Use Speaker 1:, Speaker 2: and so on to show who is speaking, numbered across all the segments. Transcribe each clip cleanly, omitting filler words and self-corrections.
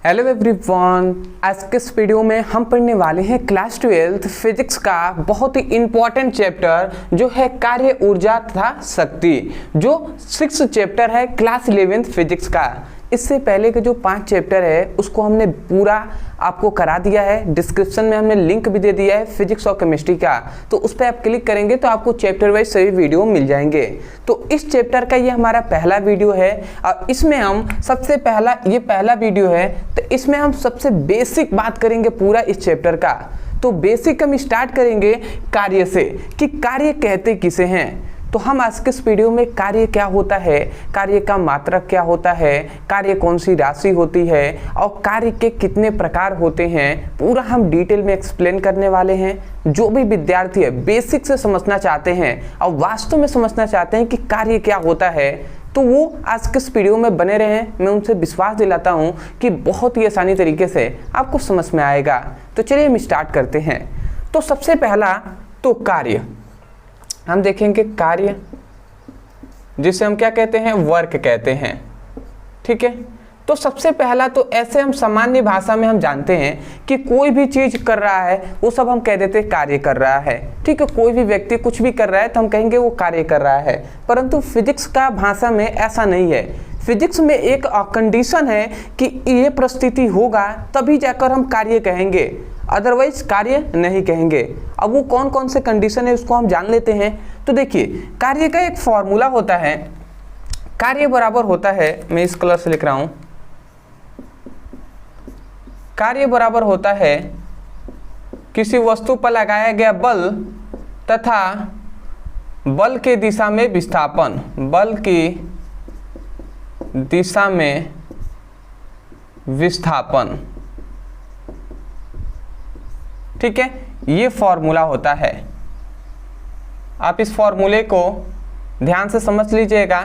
Speaker 1: Hello everyone, आज के इस वीडियो में हम पढ़ने वाले हैं क्लास 12 फिजिक्स का बहुत ही इंपॉर्टेंट चैप्टर जो है कार्य, ऊर्जा तथा शक्ति, जो 6 चैप्टर है क्लास 11 फिजिक्स का। इससे पहले के जो 5 चैप्टर है उसको हमने पूरा आपको करा दिया है। डिस्क्रिप्शन में हमने लिंक भी दे दिया है फिजिक्स और केमिस्ट्री का, तो उस पर आप क्लिक करेंगे तो आपको चैप्टर वाइज सभी वीडियो मिल जाएंगे। तो इस चैप्टर का ये हमारा पहला वीडियो है और इसमें हम सबसे पहला, ये पहला वीडियो है तो इसमें हम सबसे बेसिक बात करेंगे पूरा इस चैप्टर का। तो बेसिक हम स्टार्ट करेंगे कार्य से कि कार्य कहते किसे हैं। तो हम आज के इस वीडियो में कार्य क्या होता है, कार्य का मात्रक क्या होता है, कार्य कौन सी राशि होती है और कार्य के कितने प्रकार होते हैं, पूरा हम डिटेल में एक्सप्लेन करने वाले हैं। जो भी विद्यार्थी है बेसिक से समझना चाहते हैं और वास्तव में समझना चाहते हैं कि कार्य क्या होता है, तो वो आज के इस वीडियो में बने रहें। मैं उनसे विश्वास दिलाता हूँ कि बहुत ही आसानी तरीके से आपको समझ में आएगा। तो चलिए हम स्टार्ट करते हैं। तो सबसे पहला तो कार्य हम देखेंगे, कार्य जिसे हम क्या कहते हैं, वर्क कहते हैं। ठीक है, तो सबसे पहला तो ऐसे हम सामान्य भाषा में हम जानते हैं कि कोई भी चीज कर रहा है वो सब हम कह देते हैं कार्य कर रहा है। ठीक है, कोई भी व्यक्ति कुछ भी कर रहा है तो हम कहेंगे वो कार्य कर रहा है। परंतु फिजिक्स का भाषा में ऐसा नहीं है। फिजिक्स में एक कंडीशन है कि ये परिस्थिति होगा तभी जाकर हम कार्य कहेंगे, अदरवाइज कार्य नहीं कहेंगे। अब वो कौन कौन से कंडीशन है उसको हम जान लेते हैं। तो देखिए, कार्य का एक फॉर्मूला होता है। कार्य बराबर होता है, मैं इस कलर से लिख रहा हूं, कार्य बराबर होता है किसी वस्तु पर लगाया गया बल तथा बल के दिशा में विस्थापन, बल की दिशा में विस्थापन। ठीक है, ये फॉर्मूला होता है। आप इस फॉर्मूले को ध्यान से समझ लीजिएगा।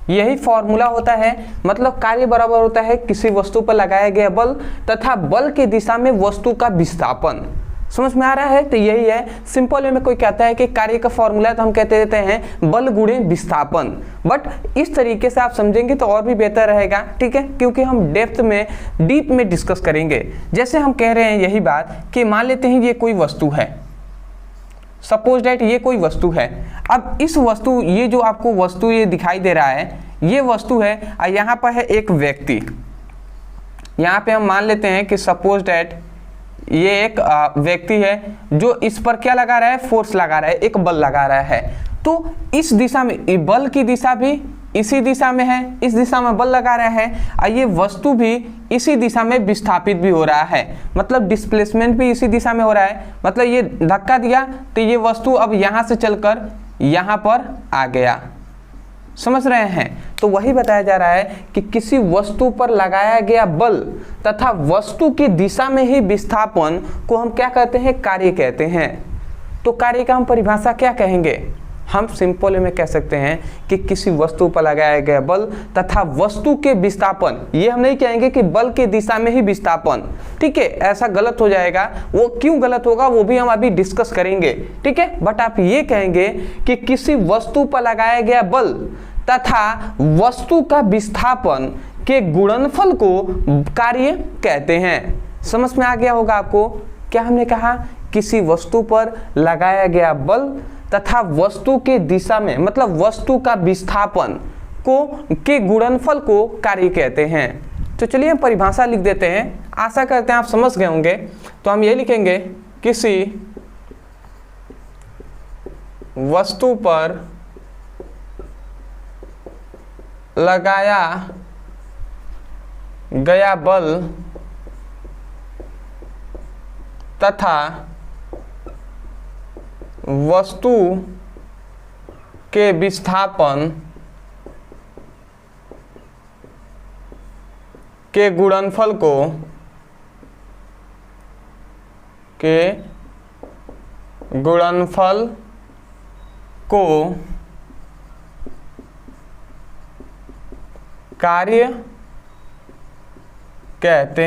Speaker 1: यही फॉर्मूला होता है, मतलब कार्य बराबर होता है किसी वस्तु पर लगाया गया बल तथा बल की दिशा में वस्तु का विस्थापन। समझ में आ रहा है? तो यही है। सिंपल वे में कोई कहता है कि कार्य का फॉर्मूला है तो हम कहते रहते हैं बल गुणे विस्थापन, बट इस तरीके से आप समझेंगे तो और भी बेहतर रहेगा। ठीक है, क्योंकि हम डेप्थ में, डीप में डिस्कस करेंगे। जैसे हम कह रहे हैं यही बात कि मान लेते हैं ये कोई वस्तु है, सपोज दैट ये कोई वस्तु है। अब इस वस्तु, ये जो आपको वस्तु ये दिखाई दे रहा है, ये वस्तु है और यहाँ पर है एक व्यक्ति। यहाँ पे हम मान लेते हैं कि सपोज दैट ये एक व्यक्ति है जो इस पर क्या लगा रहा है, फोर्स लगा रहा है, एक बल लगा रहा है। तो इस दिशा में, बल की दिशा भी इसी दिशा में है, इस दिशा में बल लगा रहा है और ये वस्तु भी इसी दिशा में विस्थापित भी हो रहा है, मतलब डिस्प्लेसमेंट भी इसी दिशा में हो रहा है। मतलब ये धक्का दिया तो ये वस्तु अब यहाँ से चलकर यहाँ पर आ गया। समझ रहे हैं? तो वही बताया जा रहा है कि किसी वस्तु पर लगाया गया बल तथा वस्तु की दिशा में ही विस्थापन को हम क्या कहते हैं, कार्य कहते हैं। तो कार्य का हम परिभाषा क्या कहेंगे? हम सिंपल में कह सकते हैं कि किसी वस्तु पर लगाया गया बल तथा वस्तु के विस्थापन। ये हम नहीं कहेंगे कि बल के दिशा में ही विस्थापन। ठीक है, ऐसा गलत हो जाएगा। वो क्यों गलत होगा वो भी हम अभी डिस्कस करेंगे। ठीक है, बट आप ये कहेंगे कि किसी वस्तु पर लगाया गया बल तथा वस्तु का विस्थापन के गुणनफल को कार्य कहते हैं। समझ में आ गया होगा आपको? क्या हमने कहा? किसी वस्तु पर लगाया गया बल तथा वस्तु के दिशा में, मतलब वस्तु का विस्थापन को के गुणनफल को कार्य कहते हैं। तो चलिए हम परिभाषा लिख देते हैं। आशा करते हैं आप समझ गए होंगे। तो हम ये लिखेंगे, किसी वस्तु पर लगाया गया बल तथा वस्तु के विस्थापन के गुणनफल को कार्य कहते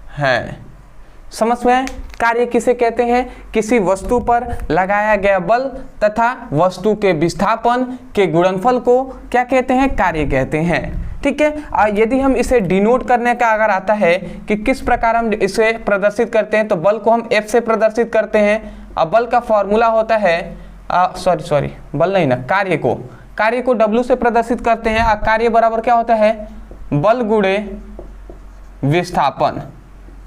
Speaker 1: हैं। समझ में? कार्य किसे कहते हैं? किसी वस्तु पर लगाया गया बल तथा वस्तु के विस्थापन के गुणनफल को क्या कहते हैं? कार्य कहते हैं। ठीक है। यदि हम इसे डिनोट करने का अगर आता है कि किस प्रकार हम इसे प्रदर्शित करते हैं, तो बल को हम F से प्रदर्शित करते हैं। अब बल का फॉर्मूला होता है बल नहीं ना, कार्य को W से प्रदर्शित करते हैं। कार्य बराबर क्या होता है? बल गुणे विस्थापन,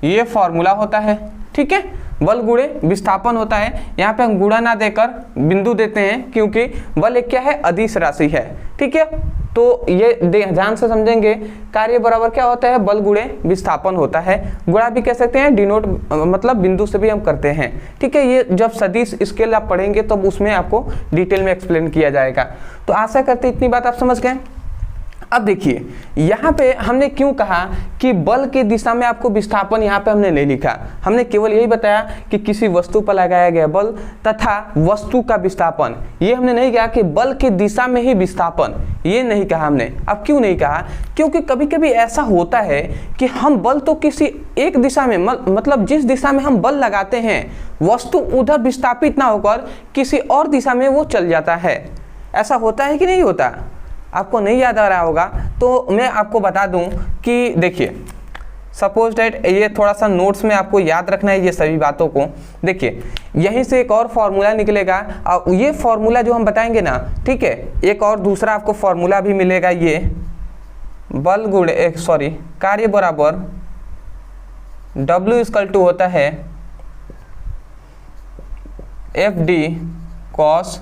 Speaker 1: ये फॉर्मूला होता है। ठीक है, बल गुणे विस्थापन होता है। यहाँ पे हम गुणा ना देकर बिंदु देते हैं, क्योंकि बल एक क्या है? अदिश राशि है। ठीक है, तो ये ध्यान से समझेंगे। कार्य बराबर क्या होता है? बल गुणे विस्थापन होता है। गुणा भी कह सकते हैं, डिनोट मतलब बिंदु से भी हम करते हैं। ठीक है, ये जब सदिश स्केल आप पढ़ेंगे तब उसमें आपको डिटेल में एक्सप्लेन किया जाएगा। तो आशा करते इतनी बात आप समझ गए। अब देखिए, यहाँ पे हमने क्यों कहा कि बल की दिशा में आपको विस्थापन, यहाँ पे हमने नहीं लिखा। हमने केवल यही बताया कि किसी वस्तु पर लगाया गया बल तथा वस्तु का विस्थापन। ये हमने नहीं कहा कि बल की दिशा में ही विस्थापन, ये नहीं कहा हमने। अब क्यों नहीं कहा? क्योंकि कभी कभी ऐसा होता है कि हम बल तो किसी एक दिशा में, मतलब जिस दिशा में हम बल लगाते हैं, वस्तु उधर विस्थापित ना होकर किसी और दिशा में वो चल जाता है। ऐसा होता है कि नहीं होता? आपको नहीं याद आ रहा होगा तो मैं आपको बता दूं कि देखिए, सपोज डेट, ये थोड़ा सा नोट्स में आपको याद रखना है ये सभी बातों को। देखिए, यहीं से एक और फॉर्मूला निकलेगा, और ये फॉर्मूला जो हम बताएंगे ना, ठीक है, एक और दूसरा आपको फॉर्मूला भी मिलेगा। ये बल गुणे कार्य बराबर W होता है FD cos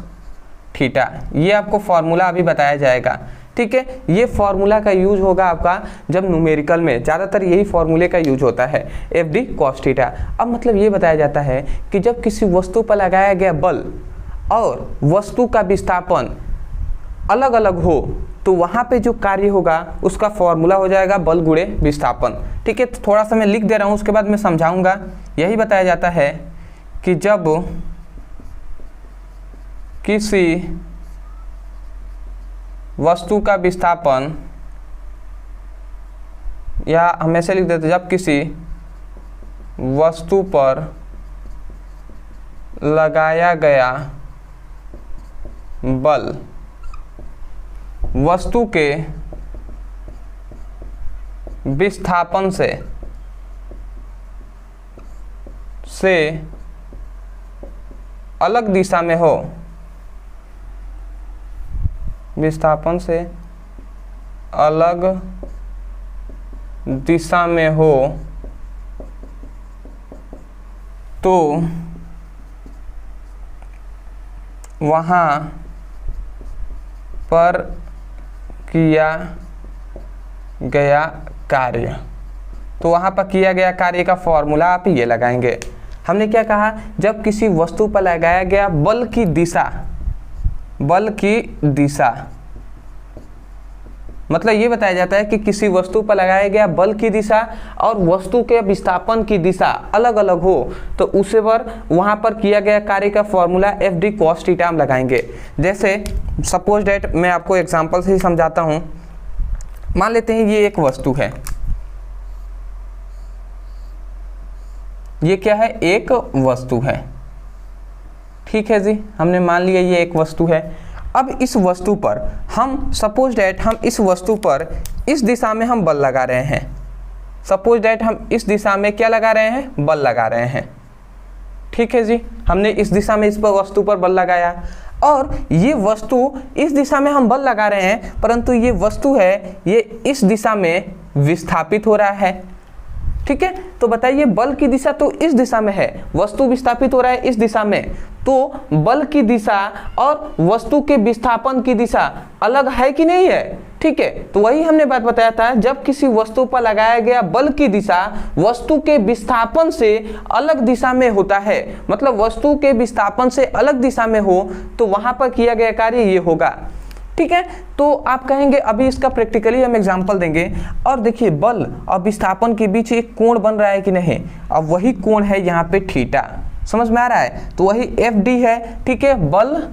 Speaker 1: थीटा। ये आपको फॉर्मूला अभी बताया जाएगा। ठीक है, ये फॉर्मूला का यूज होगा आपका जब न्यूमेरिकल में, ज़्यादातर यही फॉर्मूले का यूज होता है, FD cos थीटा। अब मतलब ये बताया जाता है कि जब किसी वस्तु पर लगाया गया बल और वस्तु का विस्थापन अलग अलग हो, तो वहाँ पे जो कार्य होगा उसका फॉर्मूला हो जाएगा बल गुणे विस्थापन। ठीक है, तो थोड़ा सा मैं लिख दे रहा हूँ, उसके बाद मैं समझाऊंगा। यही बताया जाता है कि जब किसी वस्तु का विस्थापन, या हम ऐसे लिख देते, जब किसी वस्तु पर लगाया गया बल वस्तु के विस्थापन से अलग दिशा में हो, विस्थापन से अलग दिशा में हो, तो वहाँ पर किया गया कार्य, तो वहाँ पर किया गया कार्य का फॉर्मूला आप ये लगाएंगे। हमने क्या कहा? जब किसी वस्तु पर लगाया गया बल की दिशा, मतलब ये बताया जाता है कि किसी वस्तु पर लगाया गया बल की दिशा और वस्तु के विस्थापन की दिशा अलग अलग हो, तो उसे पर वहाँ पर किया गया कार्य का फॉर्मूला FD cos थीटा हम लगाएंगे। जैसे सपोज डेट, मैं आपको एग्जांपल से ही समझाता हूँ। मान लेते हैं ये एक वस्तु है, ये क्या है? एक वस्तु है। ठीक है जी, हमने मान लिया ये एक वस्तु है। अब इस वस्तु पर हम सपोज डेट, हम इस वस्तु पर इस दिशा में हम बल लगा रहे हैं। सपोज डेट हम इस दिशा में क्या लगा रहे हैं? बल लगा रहे हैं। ठीक है जी, हमने इस दिशा में इस पर वस्तु पर बल लगाया, और ये वस्तु इस दिशा में हम बल लगा रहे हैं, परंतु ये वस्तु है ये इस दिशा में विस्थापित हो रहा है। ठीक है, तो बताइए बल की दिशा तो इस दिशा में है, वस्तु विस्थापित हो रहा है इस दिशा में, तो बल की दिशा और वस्तु के विस्थापन की दिशा अलग है कि नहीं है? ठीक है, तो वही हमने बात बताया था, जब किसी वस्तु पर लगाया गया बल की दिशा वस्तु के विस्थापन से अलग दिशा में होता है, मतलब वस्तु के विस्थापन से अलग दिशा में हो, तो वहां पर किया गया कार्य ये होगा। ठीक है, तो आप कहेंगे अभी इसका प्रैक्टिकली हम एग्जांपल देंगे। और देखिए, बल और विस्थापन के बीच एक कोण बन रहा है कि नहीं? अब वही कोण है यहाँ पे थीटा। समझ में आ रहा है? तो वही FD है। ठीक है, बल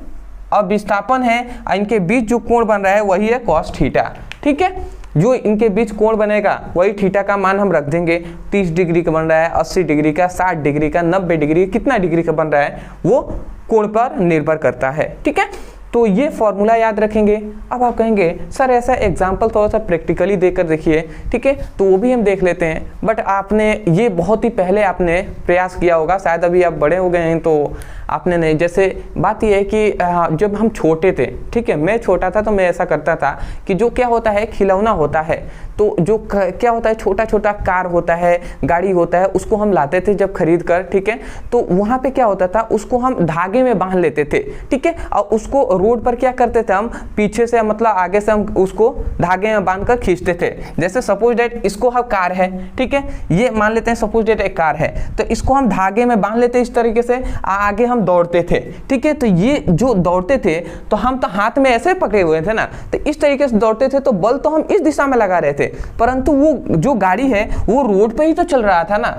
Speaker 1: और विस्थापन है, इनके बीच जो कोण बन रहा है वही है cos थीटा। ठीक है, जो इनके बीच कोण बनेगा वही थीटा का मान हम रख देंगे। 30 डिग्री का बन रहा है, 80 डिग्री का, 60 डिग्री का, 90 डिग्री, कितना डिग्री का बन रहा है वो कोण पर निर्भर करता है। ठीक है, तो ये फॉर्मूला याद रखेंगे। अब आप कहेंगे सर ऐसा एग्जाम्पल थोड़ा सा प्रैक्टिकली देकर देखिए, ठीक है, तो वो भी हम देख लेते हैं। बट आपने ये बहुत ही पहले आपने प्रयास किया होगा, शायद अभी आप बड़े हो गए हैं तो आपने नहीं। जैसे बात ये है कि जब हम छोटे थे, ठीक है, मैं छोटा था तो मैं ऐसा करता था कि जो क्या होता है खिलौना होता है, तो जो क्या होता है छोटा छोटा कार होता है, गाड़ी होता है, उसको हम लाते थे जब खरीद कर, ठीक है, तो वहाँ पे क्या होता था उसको हम धागे में बांध लेते थे, ठीक है, और उसको रोड पर क्या करते थे हम पीछे से मतलब आगे से हम उसको धागे में बांध कर खींचते थे। जैसे सपोज डेट इसको हम कार है, ठीक है, ये मान लेते हैं सपोज डेट एक कार है, तो इसको हम धागे में बांध लेते इस तरीके से, आगे हम दौड़ते थे, ठीक है, तो ये जो दौड़ते थे तो हम तो हाथ में ऐसे पकड़े हुए थे ना, तो इस तरीके से दौड़ते थे, तो बल तो हम इस दिशा में लगा रहे थे, परंतु वो जो गाड़ी है वो रोड पे ही तो चल रहा था ना,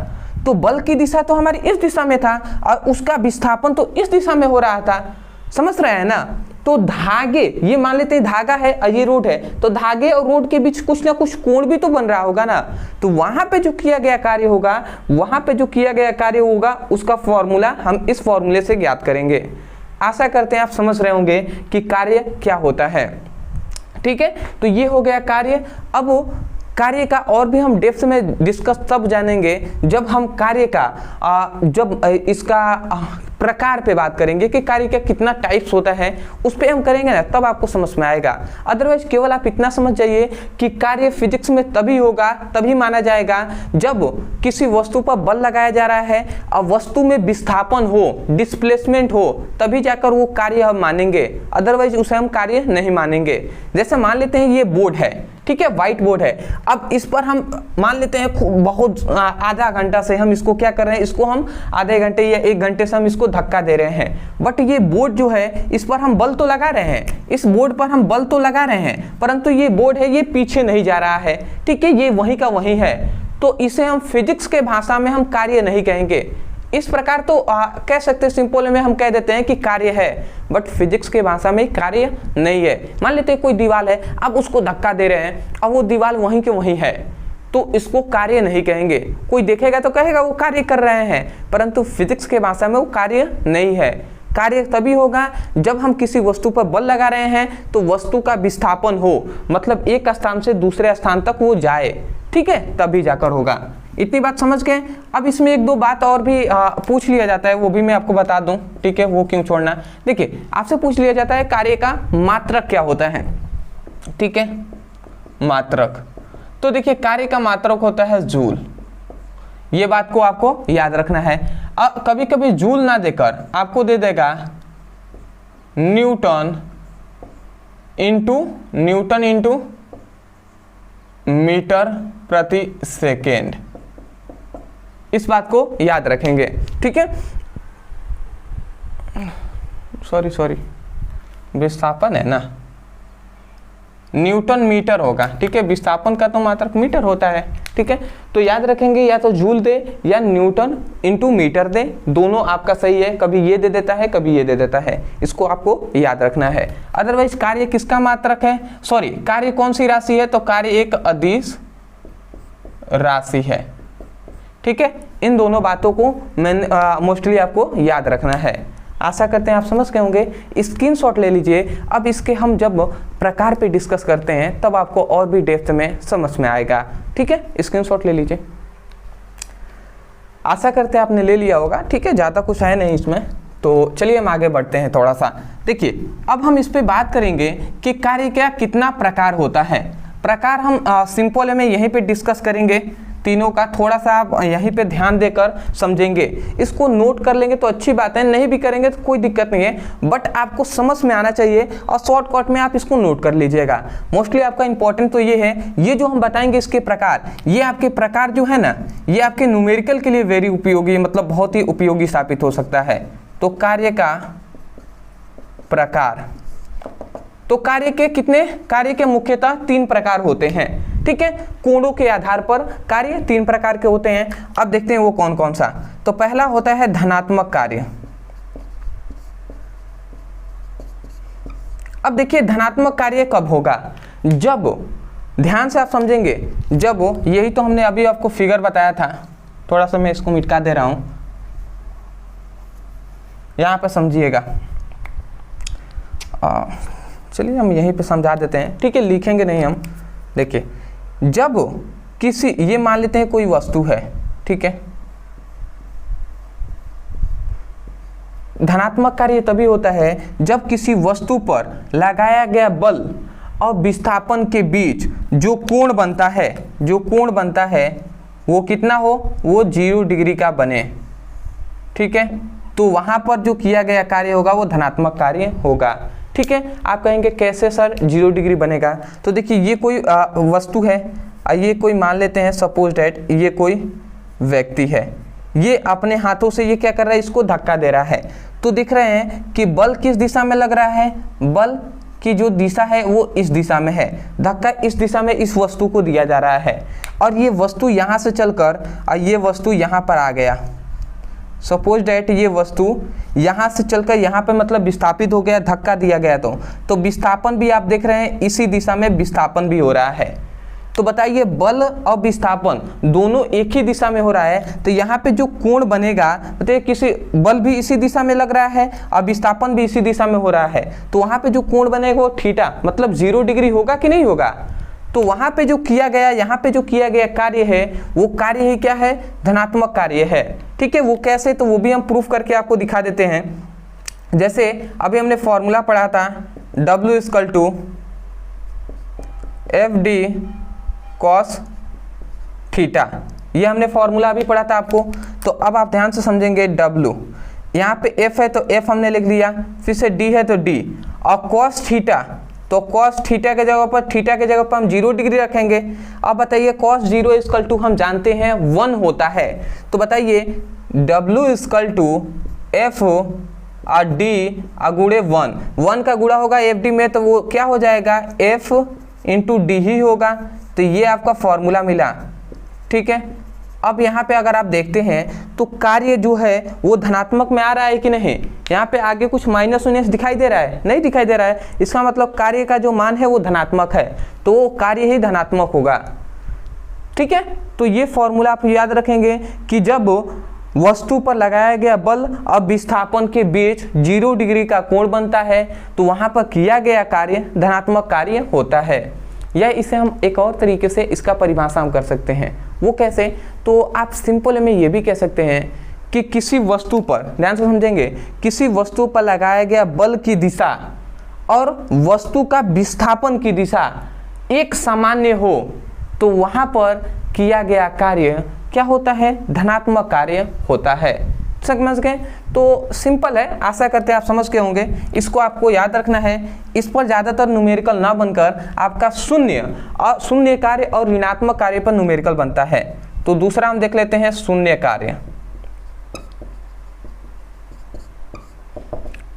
Speaker 1: तो बल की दिशा तो हमारी इस दिशा में था और उसका विस्थापन तो इस दिशा में हो रहा था। समझ रहे हैं ना? तो धागे, ये मान लेते हैं धागा है और ये रोड है, तो धागे और रोड के बीच कुछ ना कुछ कोण भी तो बन रहा होगा ना, तो वहां पे जो किया गया कार्य होगा, वहां पे जो किया गया कार्य होगा उसका फॉर्मूला हम इस फॉर्मूले से ज्ञात करेंगे। आशा करते हैं आप समझ रहे होंगे कि कार्य क्या होता है। ठीक है, तो ये हो गया कार्य। अब कार्य का और भी हम डेप्थ में डिस्कस तब जानेंगे जब हम कार्य का जब इसका प्रकार पे बात करेंगे कि कार्य का कितना टाइप्स होता है, उस पर हम करेंगे ना, तब आपको समझ में आएगा। अदरवाइज केवल आप इतना समझ जाइए कि कार्य फिजिक्स में तभी होगा, तभी माना जाएगा जब किसी वस्तु पर बल लगाया जा रहा है और वस्तु में विस्थापन हो, डिस्प्लेसमेंट हो, तभी जाकर वो कार्य हम मानेंगे, अदरवाइज उसे हम कार्य नहीं मानेंगे। जैसे मान लेते हैं ये बोर्ड है, ठीक है, व्हाइट बोर्ड है, अब इस पर हम मान लेते हैं बहुत आधा घंटा से हम इसको क्या कर रहे हैं, इसको हम आधे घंटे या 1 घंटे से हम इसको धक्का दे रहे हैं, बट ये बोर्ड जो है इस पर हम बल तो लगा रहे हैं, इस बोर्ड पर हम बल तो लगा रहे हैं, परंतु ये बोर्ड है ये पीछे नहीं जा रहा है, ठीक है, ये वहीं का वहीं है, तो इसे हम फिजिक्स के भाषा में हम कार्य नहीं कहेंगे। इस प्रकार तो कह सकते हैं, सिंपल में हम कह देते हैं कि कार्य है, बट फिजिक्स के भाषा में कार्य नहीं है। मान लेते हैं कोई दीवार है, अब उसको धक्का दे रहे हैं, अब वो दीवार वहीं के वहीं है, तो इसको कार्य नहीं कहेंगे। कोई देखेगा तो कहेगा वो कार्य कर रहे हैं, परंतु फिजिक्स के भाषा में वो कार्य नहीं है। कार्य तभी होगा जब हम किसी वस्तु पर बल लगा रहे हैं तो वस्तु का विस्थापन हो, मतलब एक स्थान से दूसरे स्थान तक वो जाए, ठीक है, तभी जाकर होगा। इतनी बात समझ गए। अब इसमें 1-2 बात और भी पूछ लिया जाता है, वो भी मैं आपको बता दूं, ठीक है, वो क्यों छोड़ना। देखिए आपसे पूछ लिया जाता है कार्य का मात्रक क्या होता है, ठीक है, मात्रक। तो देखिए कार्य का मात्रक होता है जूल, ये बात को आपको याद रखना है। अब कभी कभी जूल ना देकर आपको दे देगा न्यूटन इंटू मीटर प्रति सेकेंड, इस बात को याद रखेंगे, ठीक है। सॉरी विस्थापन है ना, न्यूटन मीटर होगा, ठीक है, विस्थापन का तो मात्रक मीटर होता है, ठीक है, तो याद रखेंगे या तो जूल दे या न्यूटन इंटू मीटर दे, दोनों आपका सही है, कभी ये दे देता है कभी ये दे देता है, इसको आपको याद रखना है। अदरवाइज कार्य किसका मात्रक है, सॉरी कार्य कौन सी राशि है, तो कार्य एक अदिश राशि है, ठीक है। इन दोनों बातों को मैंने मोस्टली आपको याद रखना है। आशा करते हैं आप समझ गए होंगे। स्क्रीनशॉट ले लीजिए। अब इसके हम जब प्रकार पे डिस्कस करते हैं तब आपको और भी डेप्थ में समझ में आएगा, ठीक है, स्क्रीनशॉट ले लीजिए। आशा करते हैं आपने ले लिया होगा, ठीक है, ज़्यादा कुछ है नहीं इसमें, तो चलिए हम आगे बढ़ते हैं थोड़ा सा। देखिए अब हम इस पे बात करेंगे कि कार्य का कितना प्रकार होता है। प्रकार हम सिंपल में यहीं पे डिस्कस करेंगे, तीनों का थोड़ा सा आप यहीं पे ध्यान देकर समझेंगे, इसको नोट कर लेंगे तो अच्छी बात है, नहीं भी करेंगे तो कोई दिक्कत नहीं है, बट आपको समझ में आना चाहिए और शॉर्टकट में आप इसको नोट कर लीजिएगा। मोस्टली आपका इंपॉर्टेंट तो ये है, ये जो हम बताएंगे इसके प्रकार, ये आपके प्रकार जो है ना, ये आपके न्यूमेरिकल के लिए वेरी उपयोगी, मतलब बहुत ही उपयोगी साबित हो सकता है। तो कार्य का प्रकार, तो कार्य के मुख्यतः 3 प्रकार होते हैं, ठीक है, कोणों के आधार पर कार्य 3 प्रकार के होते हैं। अब देखते हैं वो कौन कौन सा। तो पहला होता है धनात्मक कार्य। अब देखिए धनात्मक कार्य कब होगा, जब ध्यान से आप समझेंगे जब यही तो हमने अभी आपको फिगर बताया था, थोड़ा सा मैं इसको मिटा दे रहा हूं, यहां पर समझिएगा। चलिए हम यहीं पे समझा देते हैं, ठीक है, लिखेंगे नहीं हम। देखिए जब किसी, ये मान लेते हैं कोई वस्तु है, ठीक है, धनात्मक कार्य तभी होता है जब किसी वस्तु पर लगाया गया बल और विस्थापन के बीच जो कोण बनता है, जो कोण बनता है वो कितना हो, वो 0 डिग्री का बने, ठीक है। तो वहां पर जो किया गया कार्य होगा वो धनात्मक कार्य होगा, ठीक है। आप कहेंगे कैसे सर 0 डिग्री बनेगा? तो देखिए ये कोई वस्तु है, ये कोई मान लेते हैं सपोज डैट ये कोई व्यक्ति है, ये अपने हाथों से ये क्या कर रहा है, इसको धक्का दे रहा है। तो देख रहे हैं कि बल किस दिशा में लग रहा है, बल की जो दिशा है वो इस दिशा में है, धक्का इस दिशा में इस वस्तु को दिया जा रहा है, और ये वस्तु यहाँ से चलकर ये वस्तु यहाँ पर आ गया। सपोज डैट ये वस्तु यहाँ से चलकर यहाँ पे मतलब विस्थापित हो गया, धक्का दिया गया, तो विस्थापन भी आप देख रहे हैं इसी दिशा में विस्थापन भी हो रहा है। तो बताइए बल और विस्थापन दोनों एक ही दिशा में हो रहा है, तो यहाँ पे जो कोण बनेगा, बताइए किसी बल भी इसी दिशा में लग रहा है और विस्थापन भी इसी दिशा में हो रहा है, तो वहाँ पे जो कोण बनेगा वो थीटा मतलब 0 डिग्री होगा कि नहीं होगा? तो वहाँ पे जो किया गया, यहाँ पे जो किया गया कार्य है वो कार्य ही क्या है, धनात्मक कार्य है, ठीक है। वो कैसे, तो वो भी हम प्रूफ करके आपको दिखा देते हैं। जैसे अभी हमने फॉर्मूला पढ़ा था W = FD cos थीटा, ये हमने फॉर्मूला अभी पढ़ा था आपको। तो अब आप ध्यान से समझेंगे, W यहाँ पे F है तो F हमने लिख दिया, फिर से D है तो D, और cos थीटा, तो cos थीटा के जगह पर, थीटा के जगह पर हम 0 डिग्री रखेंगे। अब बताइए cos 0 = हम जानते हैं 1 होता है, तो बताइए W = F और D गुणे 1 का गुणा होगा FD में, तो वो क्या हो जाएगा, F × D ही होगा। तो ये आपका फॉर्मूला मिला, ठीक है। अब यहाँ पे अगर आप देखते हैं तो कार्य जो है वो धनात्मक में आ रहा है कि नहीं, यहाँ पे आगे कुछ माइनस उन्नीस दिखाई दे रहा है, नहीं दिखाई दे रहा है, इसका मतलब कार्य का जो मान है वो धनात्मक है, तो वो कार्य ही धनात्मक होगा, ठीक है। तो ये फॉर्मूला आप याद रखेंगे कि जब वस्तु पर लगाया गया बल और विस्थापन के बीच 0 डिग्री का कोण बनता है तो वहाँ पर किया गया कार्य धनात्मक कार्य होता है। या इसे हम एक और तरीके से इसका परिभाषा हम कर सकते हैं, वो कैसे, तो आप सिंपल में ये भी कह सकते हैं कि किसी वस्तु पर, ध्यान से समझेंगे, किसी वस्तु पर लगाया गया बल की दिशा और वस्तु का विस्थापन की दिशा एक सामान्य हो तो वहाँ पर किया गया कार्य क्या होता है, धनात्मक कार्य होता है। समझ गए? तो सिंपल है, आशा करते हैं आप समझ के होंगे। इसको आपको याद रखना है, इस पर ज़्यादातर न्यूमेरिकल ना बनकर आपका शून्य कार्य और ऋणात्मक कार्य पर न्यूमेरिकल बनता है। तो दूसरा हम देख लेते हैं शून्य कार्य।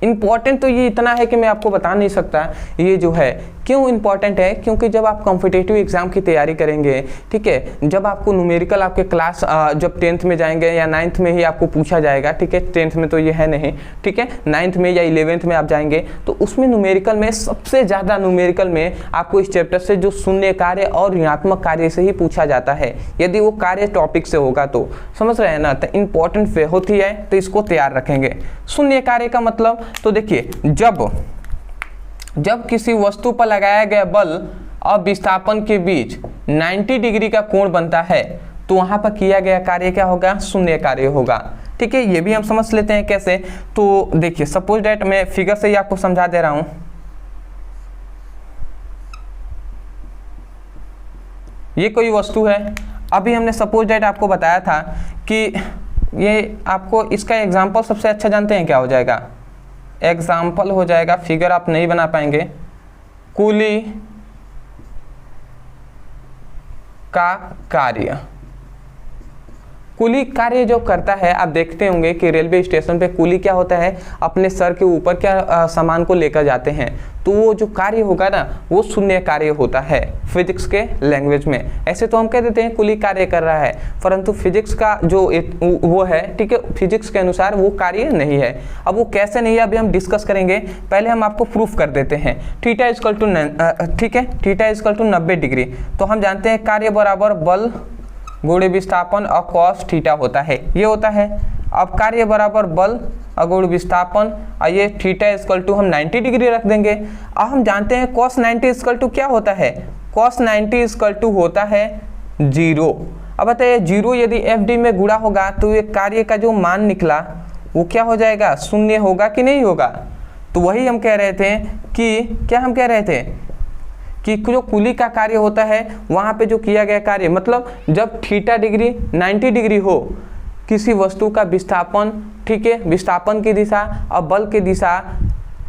Speaker 1: इम्पॉर्टेंट तो ये इतना है कि मैं आपको बता नहीं सकता ये जो है क्यों इम्पॉर्टेंट है, क्योंकि जब आप कॉम्पिटिटिव एग्जाम की तैयारी करेंगे, ठीक है, जब आपको न्यूमेरिकल आपके क्लास जब 10th में जाएंगे या 9th में ही आपको पूछा जाएगा, ठीक है, 10th में तो ये है नहीं, ठीक है, 9th में या 11th में आप जाएंगे तो उसमें न्यूमेरिकल में सबसे ज़्यादा न्यूमेरिकल में आपको इस चैप्टर से जो शून्य कार्य और ऋणात्मक कार्य से ही पूछा जाता है, यदि वो कार्य टॉपिक से होगा तो। समझ रहे हैं ना? तो इम्पॉर्टेंट होती है, तो इसको तैयार रखेंगे। शून्य कार्य का मतलब, तो देखिए जब किसी वस्तु पर लगाया गया बल और विस्थापन के बीच 90 डिग्री का कोण बनता है तो वहां पर किया गया कार्य क्या होगा, शून्य कार्य होगा, ठीक है। ये भी हम समझ लेते हैं कैसे, तो देखिए सपोज डैट मैं फिगर से ही आपको समझा दे रहा हूं। ये कोई वस्तु है, अभी हमने सपोज डैट आपको बताया था कि ये आपको इसका एग्जाम्पल सबसे अच्छा जानते हैं क्या हो जाएगा, एग्जाम्पल हो जाएगा, फिगर आप नहीं बना पाएंगे, कूली का कार्य। कुली कार्य जो करता है, आप देखते होंगे कि रेलवे स्टेशन पे कुली क्या होता है, अपने सर के ऊपर क्या सामान को लेकर जाते हैं, तो वो जो कार्य होगा ना वो शून्य कार्य होता है फिजिक्स के लैंग्वेज में। ऐसे तो हम कह देते हैं कुली कार्य कर रहा है, परंतु फिजिक्स का जो वो है, ठीक है, फिजिक्स के अनुसार वो कार्य नहीं है। अब वो कैसे नहीं है अभी हम डिस्कस करेंगे, पहले हम आपको प्रूफ कर देते हैं। थीटा इक्वल टू, ठीक है, थीटा इक्वल टू 90 डिग्री, तो हम जानते हैं कार्य बराबर बल गुणे विस्थापन और कॉस थीटा होता है, ये होता है। अब कार्य बराबर बल गुण विस्थापन और ये थीटा इक्वल टू हम 90 डिग्री रख देंगे। अब हम जानते हैं cos 90 इक्वल टू क्या होता है, cos 90 इक्वल टू होता है 0। अब बताइए 0 यदि FD में गुणा होगा तो ये कार्य का जो मान निकला वो क्या हो जाएगा, शून्य होगा कि नहीं होगा। तो वही हम कह रहे थे कि क्या हम कह रहे थे कि जो कुली का कार्य होता है वहाँ पे जो किया गया कार्य, मतलब जब थीटा डिग्री 90 डिग्री हो, किसी वस्तु का विस्थापन, ठीक है, विस्थापन की दिशा और बल की दिशा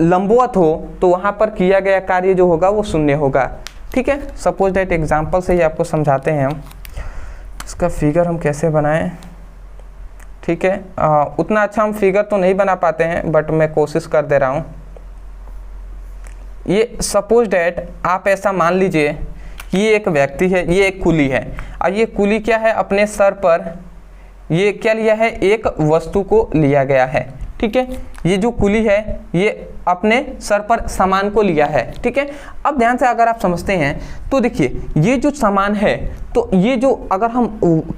Speaker 1: लंबवत हो, तो वहाँ पर किया गया कार्य जो होगा वो शून्य होगा। ठीक है, सपोज दैट एग्जाम्पल से ही आपको समझाते हैं हम इसका फिगर हम कैसे बनाएं। ठीक है, उतना अच्छा हम फिगर तो नहीं बना पाते हैं, बट मैं कोशिश कर दे रहा हूँ। ये सपोज डैट आप ऐसा मान लीजिए कि ये एक व्यक्ति है, ये एक कुली है, और ये कुली क्या है, अपने सर पर ये क्या लिया है, एक वस्तु को लिया गया है। ठीक है, ये जो कुली है ये अपने सर पर सामान को लिया है। ठीक है, अब ध्यान से अगर आप समझते हैं तो देखिए ये जो सामान है, तो ये जो अगर हम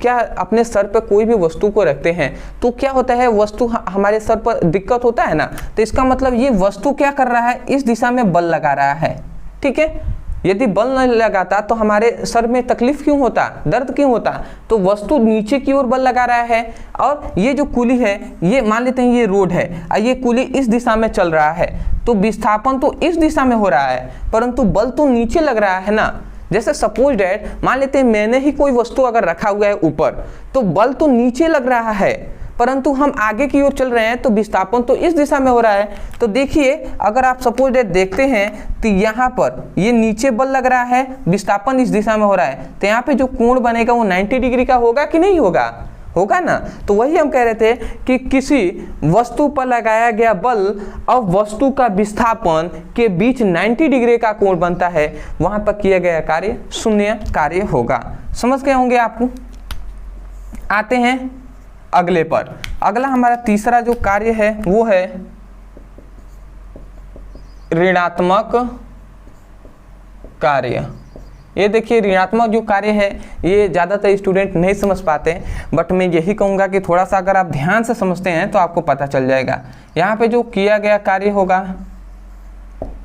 Speaker 1: क्या अपने सर पर कोई भी वस्तु को रखते हैं तो क्या होता है, वस्तु हमारे सर पर दिक्कत होता है ना, तो इसका मतलब ये वस्तु क्या कर रहा है, इस दिशा में बल लगा रहा है। ठीक है, यदि बल नहीं लगाता तो हमारे सर में तकलीफ क्यों होता, दर्द क्यों होता, तो वस्तु नीचे की ओर बल लगा रहा है। और ये जो कुली है, ये मान लेते हैं ये रोड है और ये कुली इस दिशा में चल रहा है, तो विस्थापन तो इस दिशा में हो रहा है, परंतु बल तो नीचे लग रहा है ना। जैसे सपोज डैट मान लेते हैं मैंने ही कोई वस्तु अगर रखा हुआ है ऊपर, तो बल तो नीचे लग रहा है, परंतु हम आगे की ओर चल रहे हैं तो विस्थापन तो इस दिशा में हो रहा है। तो देखिए अगर आप सपोज डेट देखते हैं तो यहाँ पर ये नीचे बल लग रहा है, विस्थापन इस दिशा में हो रहा है, तो यहाँ पे जो कोण बनेगा वो 90 डिग्री का होगा कि नहीं होगा, होगा ना। तो वही हम कह रहे थे कि किसी वस्तु पर लगाया गया बल और वस्तु का विस्थापन के बीच 90 डिग्री का कोण बनता है, वहाँ पर किया गया कार्य शून्य कार्य होगा। समझ गए होंगे आपको। आते हैं अगले पर। अगला हमारा तीसरा जो कार्य है वो है ऋणात्मक कार्य। ये देखिए ऋणात्मक जो कार्य है ये ज़्यादातर स्टूडेंट नहीं समझ पाते, बट मैं यही कहूँगा कि थोड़ा सा अगर आप ध्यान से समझते हैं तो आपको पता चल जाएगा। यहाँ पे जो किया गया कार्य होगा,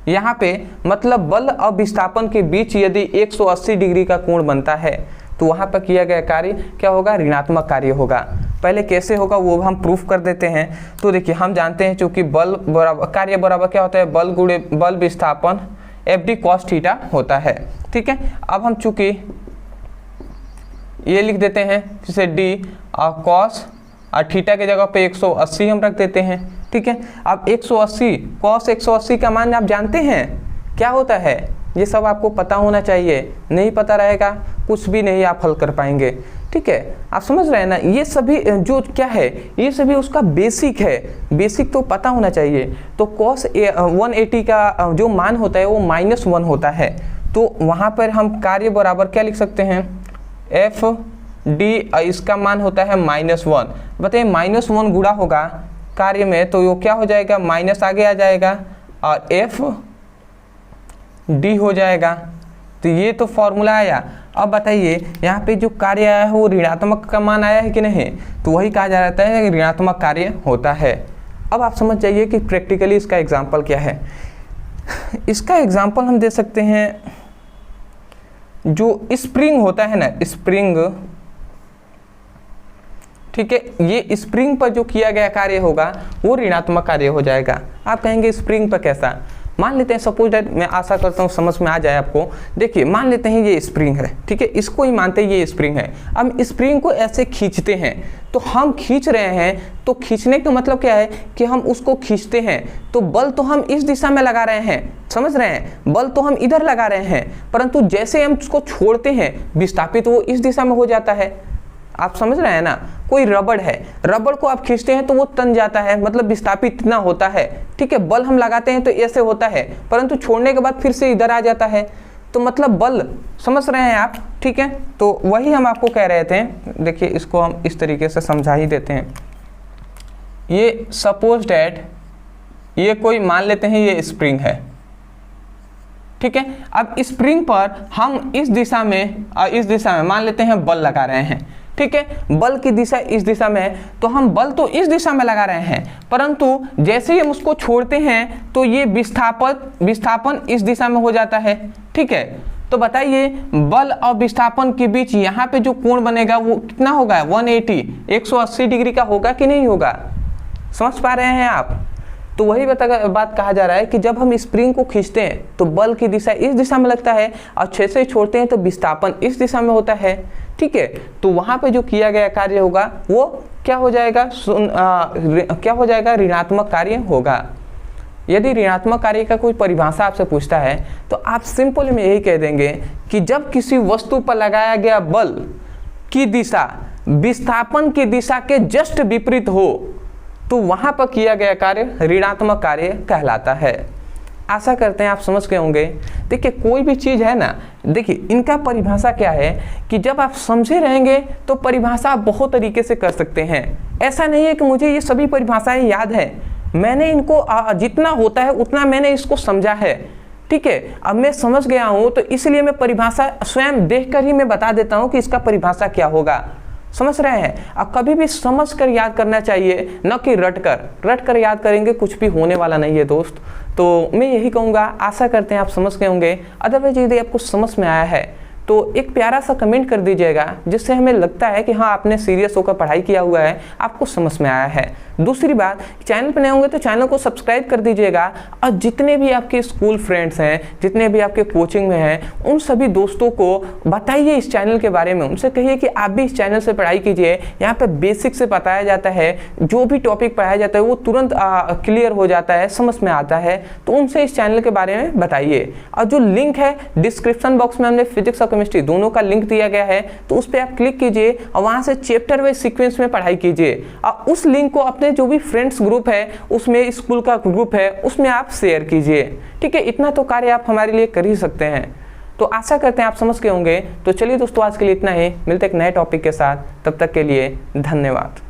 Speaker 1: यहाँ पे मतलब बल और विस्थापन के बीच यदि 180 डिग्री का कोण बनता है तो वहाँ पर किया गया कार्य क्या होगा, ऋणात्मक कार्य होगा। पहले कैसे होगा वो हम प्रूफ कर देते हैं। तो देखिए हम जानते हैं चूंकि बल बराबर कार्य बराबर क्या होता है, बल गुणे बल विस्थापन FD cos थीटा होता है। ठीक है, अब हम चूंकि ये लिख देते हैं जैसे D और cos और थीटा की जगह पे 180 हम रख देते हैं। ठीक है, अब 180 cos 180 का मान आप जानते हैं क्या होता है, ये सब आपको पता होना चाहिए, नहीं पता रहेगा कुछ भी नहीं आप हल कर पाएंगे। ठीक है, आप समझ रहे हैं ना, ये सभी जो क्या है ये सभी उसका बेसिक है, बेसिक तो पता होना चाहिए। तो cos 180 का जो मान होता है वो -1 होता है, तो वहाँ पर हम कार्य बराबर क्या लिख सकते हैं, FD, इसका मान होता है -1। बताइए -1 गुणा होगा कार्य में तो वो क्या हो जाएगा, माइनस आगे आ जाएगा और FD हो जाएगा। तो ये तो फॉर्मूला आया। अब बताइए यहाँ पे जो कार्य आया है वो ऋणात्मक का मान आया है कि नहीं, तो वही कहा जाता है कि ऋणात्मक कार्य होता है। अब आप समझ जाइए कि प्रैक्टिकली इसका एग्जाम्पल क्या है। इसका एग्जाम्पल हम दे सकते हैं, जो स्प्रिंग होता है ना, स्प्रिंग, ठीक है, ये स्प्रिंग पर जो किया गया कार्य होगा वो ऋणात्मक कार्य हो जाएगा। आप कहेंगे स्प्रिंग पर कैसा, मान लेते हैं सपोज दैट, मैं आशा करता हूँ समझ में आ जाए आपको। देखिए मान लेते हैं ये स्प्रिंग है, ठीक है, इसको ही मानते हैं ये स्प्रिंग है। अब स्प्रिंग को ऐसे खींचते हैं, तो हम खींच रहे हैं, तो खींचने का मतलब क्या है कि हम उसको खींचते हैं, तो बल तो हम इस दिशा में लगा रहे हैं, समझ रहे हैं, बल तो हम इधर लगा रहे हैं, परंतु जैसे हम उसको छोड़ते हैं विस्थापित वो इस दिशा में हो जाता है। आप समझ रहे हैं ना, कोई रबड़ है, रबड़ को आप खींचते हैं तो वो तन जाता है, मतलब विस्थापित इतना होता है, ठीक है। बल हम लगाते हैं तो ऐसे होता है, परंतु छोड़ने के बाद फिर से इधर आ जाता है, तो मतलब बल, समझ रहे हैं आप, ठीक है। तो वही हम आपको कह रहे थे। देखिए इसको हम इस तरीके से समझा ही देते हैं। ये सपोज डैट ये कोई मान लेते हैं ये स्प्रिंग है, ठीक है। अब स्प्रिंग पर हम इस दिशा में मान लेते हैं बल लगा रहे हैं, ठीक है। बल की दिशा इस दिशा में है, तो हम बल तो इस दिशा में लगा रहे हैं, परंतु जैसे ही हम उसको छोड़ते हैं तो ये विस्थापन इस दिशा में हो जाता है, ठीक है। तो बताइए बल और विस्थापन के बीच यहाँ पे जो कोण बनेगा वो कितना होगा, 180 डिग्री का होगा कि नहीं होगा, समझ पा रहे हैं आप। तो वही बात कहा जा रहा है कि जब हम स्प्रिंग को खींचते हैं तो बल की दिशा इस दिशा में लगता है और जैसे ही छोड़ते हैं तो विस्थापन इस दिशा में होता है, ठीक है। तो वहां पे जो किया गया कार्य होगा वो क्या हो जाएगा, ऋणात्मक कार्य होगा। यदि ऋणात्मक कार्य का कोई परिभाषा आपसे पूछता है तो आप सिंपल में यही कह देंगे कि जब किसी वस्तु पर लगाया गया बल की दिशा विस्थापन की दिशा के जस्ट विपरीत हो तो वहां पर किया गया कार्य ऋणात्मक कार्य कहलाता है। आशा करते हैं आप समझ गए होंगे। देखिए कोई भी चीज़ है ना, देखिए इनका परिभाषा क्या है कि जब आप समझे रहेंगे तो परिभाषा आप बहुत तरीके से कर सकते हैं। ऐसा नहीं है कि मुझे ये सभी परिभाषाएं याद है, मैंने इनको जितना होता है उतना मैंने इसको समझा है, ठीक है। अब मैं समझ गया हूँ तो इसलिए मैं परिभाषा स्वयं देखकर ही मैं बता देता हूँ कि इसका परिभाषा क्या होगा, समझ रहे हैं। अब कभी भी समझ कर याद करना चाहिए, न कि रट कर याद करेंगे कुछ भी होने वाला नहीं है दोस्त। तो मैं यही कहूँगा, आशा करते हैं आप समझ गए होंगे। अदरवाइज यदि आपको समझ में आया है तो एक प्यारा सा कमेंट कर दीजिएगा, जिससे हमें लगता है कि हाँ आपने सीरियस होकर पढ़ाई किया हुआ है, आपको समझ में आया है। दूसरी बात, चैनल पर नए होंगे तो चैनल को सब्सक्राइब कर दीजिएगा और जितने भी आपके स्कूल फ्रेंड्स हैं, जितने भी आपके कोचिंग में हैं, उन सभी दोस्तों को बताइए इस चैनल के बारे में। उनसे कहिए कि आप भी इस चैनल से पढ़ाई कीजिए। यहाँ पे बेसिक से बताया जाता है, जो भी टॉपिक पढ़ाया जाता है वो तुरंत क्लियर हो जाता है, समझ में आता है। तो उनसे इस चैनल के बारे में बताइए। और जो लिंक है डिस्क्रिप्शन बॉक्स में हमने फिजिक्स और केमिस्ट्री दोनों का लिंक दिया गया है, तो उस पर आप क्लिक कीजिए और वहाँ से चैप्टर वाइज सीक्वेंस में पढ़ाई कीजिए। और उस लिंक को अपने जो भी फ्रेंड्स ग्रुप है, उसमें स्कूल का ग्रुप है, उसमें आप शेयर कीजिए, ठीक है। इतना तो कार्य आप हमारे लिए कर ही सकते हैं। तो आशा करते हैं आप समझ गए होंगे। तो चलिए दोस्तों, आज के लिए इतना ही, मिलते एक नए टॉपिक के साथ, तब तक के लिए धन्यवाद।